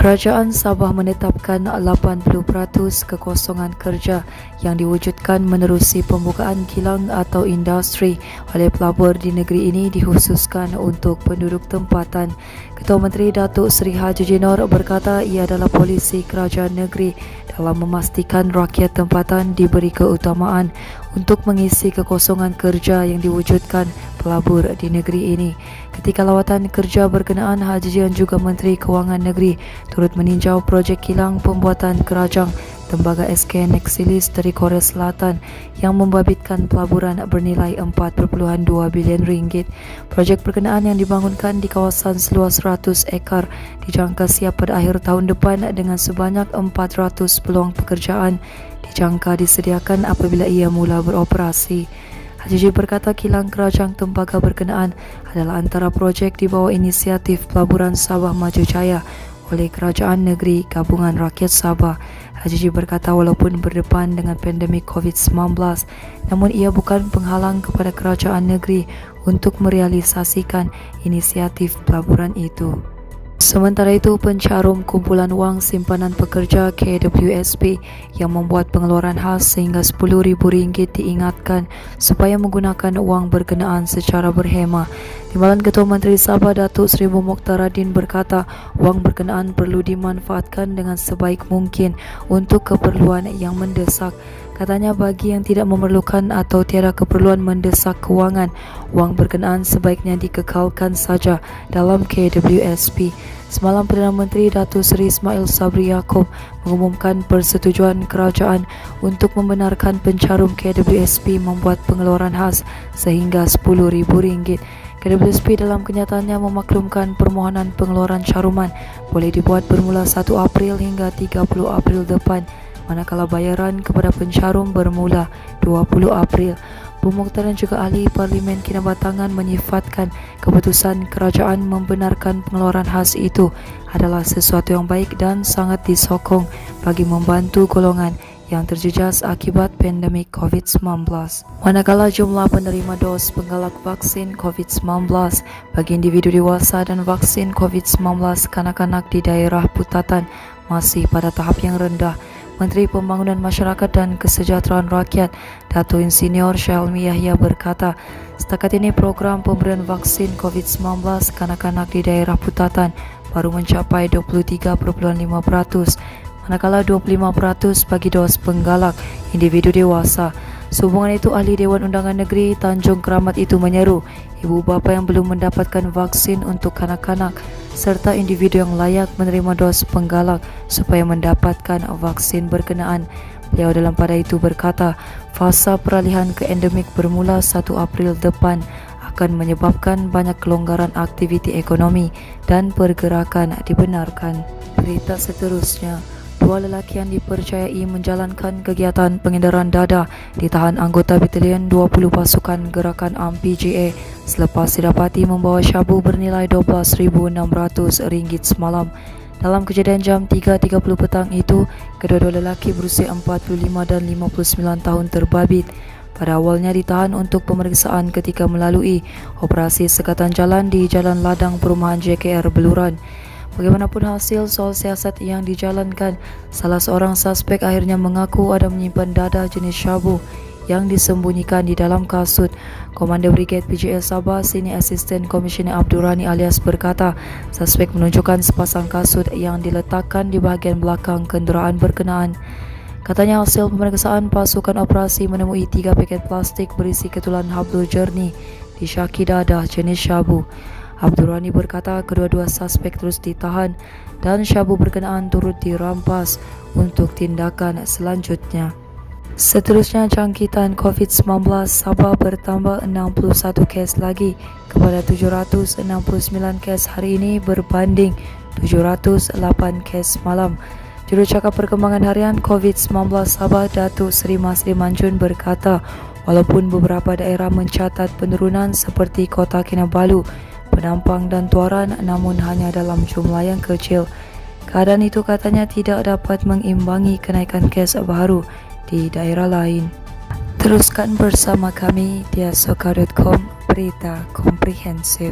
Kerajaan Sabah menetapkan 80% kekosongan kerja yang diwujudkan menerusi pembukaan kilang atau industri oleh pelabur di negeri ini dikhususkan untuk penduduk tempatan. Ketua Menteri Datuk Seri Haji Jinor berkata ia adalah polisi kerajaan negeri dalam memastikan rakyat tempatan diberi keutamaan untuk mengisi kekosongan kerja yang diwujudkan pelabur di negeri ini. Ketika lawatan kerja berkenaan, Haji Jian juga Menteri Kewangan Negeri turut meninjau projek kilang pembuatan kerajang tembaga SK Nexilis dari Korea Selatan yang membabitkan pelaburan bernilai 4.2 bilion ringgit. Projek berkenaan yang dibangunkan di kawasan seluas 100 ekar dijangka siap pada akhir tahun depan dengan sebanyak 400 peluang pekerjaan dijangka disediakan apabila ia mula beroperasi. Haji Ji berkata kilang kerajang tembaga berkenaan adalah antara projek di bawah inisiatif Pelaburan Sabah Maju Jaya oleh Kerajaan Negeri Gabungan Rakyat Sabah. Haji Ji berkata walaupun berdepan dengan pandemik COVID-19, namun ia bukan penghalang kepada kerajaan negeri untuk merealisasikan inisiatif pelaburan itu. Sementara itu, pencarum kumpulan wang simpanan pekerja KWSP yang membuat pengeluaran khas sehingga RM10,000 diingatkan supaya menggunakan wang berkenaan secara berhemah. Timbalan Ketua Menteri Sabah Datuk Seri Mukhtaradin berkata wang berkenaan perlu dimanfaatkan dengan sebaik mungkin untuk keperluan yang mendesak. Katanya bagi yang tidak memerlukan atau tiada keperluan mendesak kewangan, wang berkenaan sebaiknya dikekalkan saja dalam KWSP. Semalam Perdana Menteri Datuk Seri Ismail Sabri Yaakob mengumumkan persetujuan kerajaan untuk membenarkan pencarum KWSP membuat pengeluaran khas sehingga RM10,000. KWSP dalam kenyataannya memaklumkan permohonan pengeluaran caruman boleh dibuat bermula 1 April hingga 30 April depan, manakala bayaran kepada pencarum bermula 20 April. Pemukhtaran juga ahli Parlimen Kinabatangan menyifatkan keputusan kerajaan membenarkan pengeluaran khas itu adalah sesuatu yang baik dan sangat disokong bagi membantu golongan yang terjejas akibat pandemik COVID-19. Manakala jumlah penerima dos penggalak vaksin COVID-19 bagi individu dewasa dan vaksin COVID-19 kanak-kanak di daerah Putatan masih pada tahap yang rendah, Menteri Pembangunan Masyarakat dan Kesejahteraan Rakyat Dato' Insinyur Syailmi Yahya berkata, setakat ini program pemberian vaksin COVID-19 kanak-kanak di daerah Putatan baru mencapai 23.5%, manakala 25% bagi dos penggalak individu dewasa. Sehubungan itu, Ahli Dewan Undangan Negeri Tanjung Keramat itu menyeru ibu bapa yang belum mendapatkan vaksin untuk kanak-kanak serta individu yang layak menerima dos penggalak supaya mendapatkan vaksin berkenaan. Beliau dalam pada itu berkata, fasa peralihan ke endemik bermula 1 April depan akan menyebabkan banyak kelonggaran aktiviti ekonomi dan pergerakan dibenarkan. Berita seterusnya, 2 lelaki yang dipercayai menjalankan kegiatan pengedaran dadah ditahan anggota Batalion 20 Pasukan Gerakan AMPJA selepas didapati membawa syabu bernilai RM12,600 semalam. Dalam kejadian jam 3.30 petang itu, kedua-dua lelaki berusia 45 dan 59 tahun terbabit. Pada awalnya ditahan untuk pemeriksaan ketika melalui operasi sekatan jalan di Jalan Ladang Perumahan JKR Beluran. Bagaimanapun hasil soal siasat yang dijalankan, salah seorang suspek akhirnya mengaku ada menyimpan dadah jenis syabu yang disembunyikan di dalam kasut. Komander Brigade PJS Sabah Senior Assistant Commissioner Abdul Rani alias berkata, suspek menunjukkan sepasang kasut yang diletakkan di bahagian belakang kenderaan berkenaan. Katanya hasil pemeriksaan pasukan operasi menemui 3 paket plastik berisi ketulan hablur jernih di syaki dadah jenis syabu. Abdul Rani berkata kedua-dua suspek terus ditahan dan syabu berkenaan turut dirampas untuk tindakan selanjutnya. Seterusnya, jangkitan COVID-19 Sabah bertambah 61 kes lagi kepada 769 kes hari ini berbanding 708 kes malam. Jurucakap Perkembangan Harian COVID-19 Sabah Datuk Seri Masri Manjun berkata, walaupun beberapa daerah mencatat penurunan seperti Kota Kinabalu, Penampang dan Tuaran, namun hanya dalam jumlah yang kecil. Keadaan itu katanya tidak dapat mengimbangi kenaikan kes baru di daerah lain. Teruskan bersama kami di asoka.com, berita komprehensif.